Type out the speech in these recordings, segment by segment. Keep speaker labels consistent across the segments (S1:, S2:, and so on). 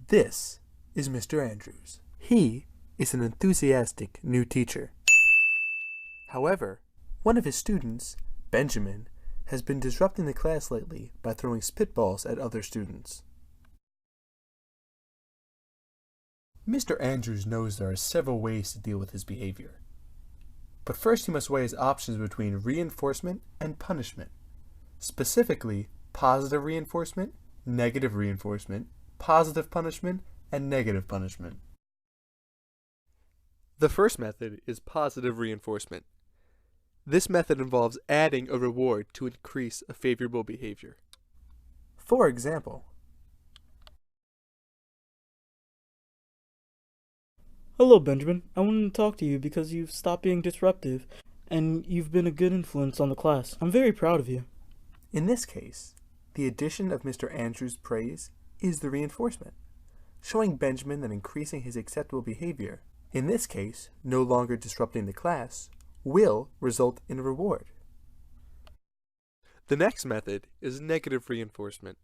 S1: This is Mr. Andrews. He is an enthusiastic new teacher. However, one of his students, Benjamin, has been disrupting the class lately by throwing spitballs at other students. Mr. Andrews knows there are several ways to deal with his behavior. But first he must weigh his options between reinforcement and punishment. Specifically, positive reinforcement, negative reinforcement, positive punishment, and negative punishment. The first method is positive reinforcement. This method involves adding a reward to increase a favorable behavior. For example,
S2: hello, Benjamin. I wanted to talk to you because you've stopped being disruptive and you've been a good influence on the class. I'm very proud of you.
S1: In this case, the addition of Mr. Andrews' praise is the reinforcement, showing Benjamin that increasing his acceptable behavior, in this case, no longer disrupting the class, will result in a reward. The next method is negative reinforcement.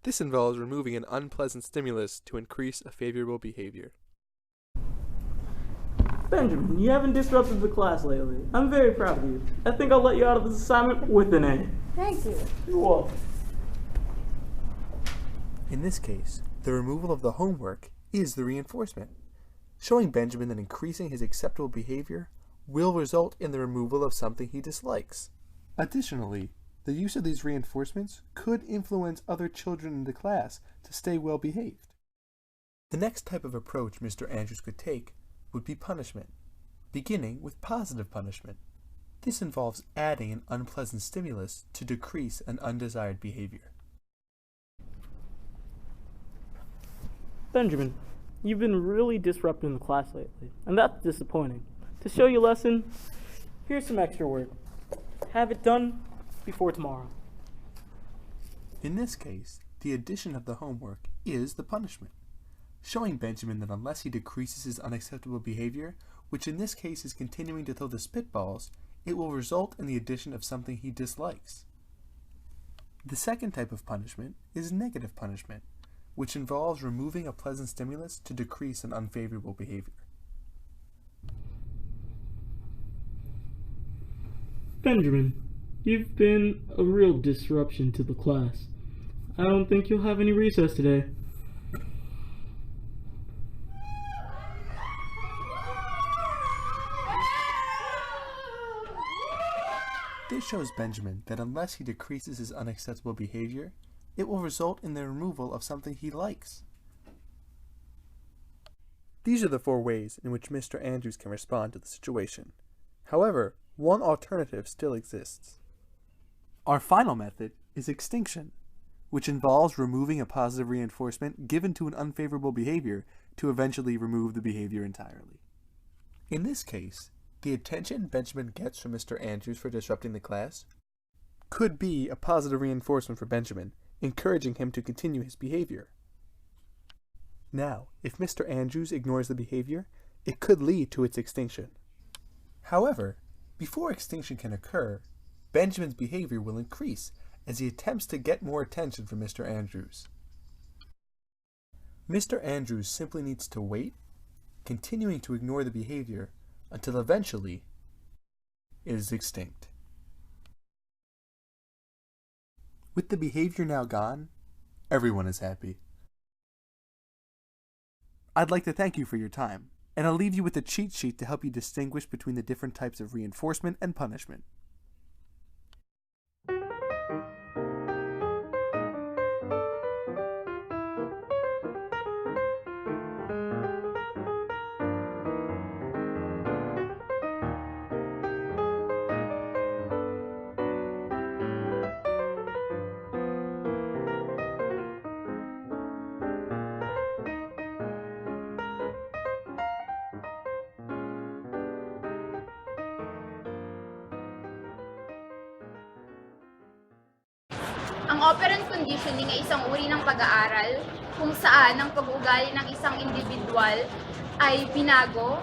S1: This involves removing an unpleasant stimulus to increase a favorable behavior.
S2: Benjamin, you haven't disrupted the class lately. I'm very proud of you. I think I'll let you out of this assignment with an A.
S3: Thank you.
S2: You're welcome.
S1: In this case, the removal of the homework is the reinforcement, showing Benjamin that increasing his acceptable behavior will result in the removal of something he dislikes. Additionally, the use of these reinforcements could influence other children in the class to stay well behaved. The next type of approach Mr. Andrews could take would be punishment, beginning with positive punishment. This involves adding an unpleasant stimulus to decrease an undesired behavior.
S2: Benjamin, you've been really disrupting the class lately, and that's disappointing. To show you a lesson, here's some extra work. Have it done before tomorrow.
S1: In this case, the addition of the homework is the punishment, showing Benjamin that unless he decreases his unacceptable behavior, which in this case is continuing to throw the spitballs, it will result in the addition of something he dislikes. The second type of punishment is negative punishment, which involves removing a pleasant stimulus to decrease an unfavorable behavior.
S2: Benjamin, you've been a real disruption to the class. I don't think you'll have any recess today.
S1: This shows Benjamin that unless he decreases his unacceptable behavior, it will result in the removal of something he likes. These are the 4 ways in which Mr. Andrews can respond to the situation. However, one alternative still exists. Our final method is extinction, which involves removing a positive reinforcement given to an unfavorable behavior to eventually remove the behavior entirely. In this case, the attention Benjamin gets from Mr. Andrews for disrupting the class could be a positive reinforcement for Benjamin, encouraging him to continue his behavior. Now, if Mr. Andrews ignores the behavior, it could lead to its extinction. However, before extinction can occur, Benjamin's behavior will increase as he attempts to get more attention from Mr. Andrews. Mr. Andrews simply needs to wait, continuing to ignore the behavior until eventually it is extinct. With the behavior now gone, everyone is happy. I'd like to thank you for your time, and I'll leave you with a cheat sheet to help you distinguish between the different types of reinforcement and punishment.
S3: Ang operant conditioning ay isang uri ng pag-aaral kung saan ang pag-uugali ng isang individual ay binago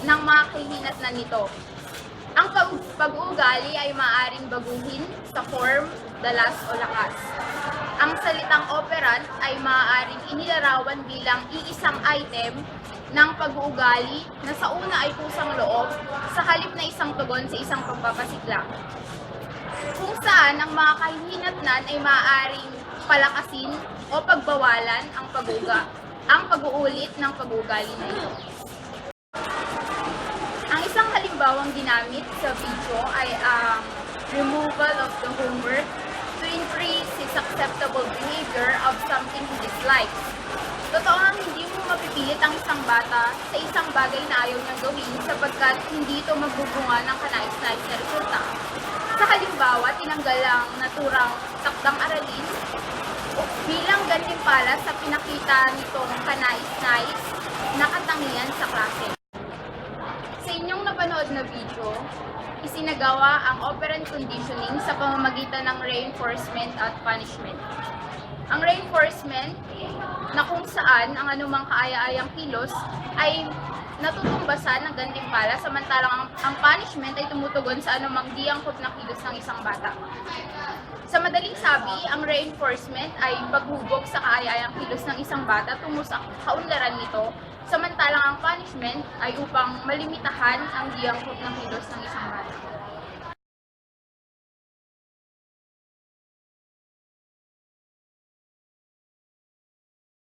S3: ng mga kahinatnan nito. Ang pag-uugali ay maaaring baguhin sa form, dalas o lakas. Ang salitang operant ay maaaring inilarawan bilang iisang item ng pag-uugali na sa una ay kusang loob sa halip na isang tugon sa isang pagpapasigla. Kung saan ang mga kahihinatnan ay maaaring palakasin o pagbawalan ang pag-uulit ng pag-uugali na ito. Ang isang halimbawang ginamit sa video ay ang removal of the homework to increase his acceptable behavior of something he dislikes. Totoo nga hindi mo mapipilit ang isang bata sa isang bagay na ayaw niyang gawin sapagkat hindi ito magbubunga ng kanais-nais na resulta. Sa halimbawa, tinanggal ang naturang takdang aralin bilang gantimpala sa pinakita nitong kanais-nais na katangian sa klase. Sa inyong napanood na video, isinagawa ang operant conditioning sa pamamagitan ng reinforcement at punishment. Ang reinforcement, na kung saan ang anumang kaaya-ayang kilos ay natutumbasan ng gantimpala, samantalang ang punishment ay tumutugon sa anumang di angkop na kilos ng isang bata. Sa madaling sabi, ang reinforcement ay paghubog sa kaaya-ayang kilos ng isang bata tungo sa kaunlaran nito, samantalang ang punishment ay upang malimitahan ang di angkop na kilos ng isang bata.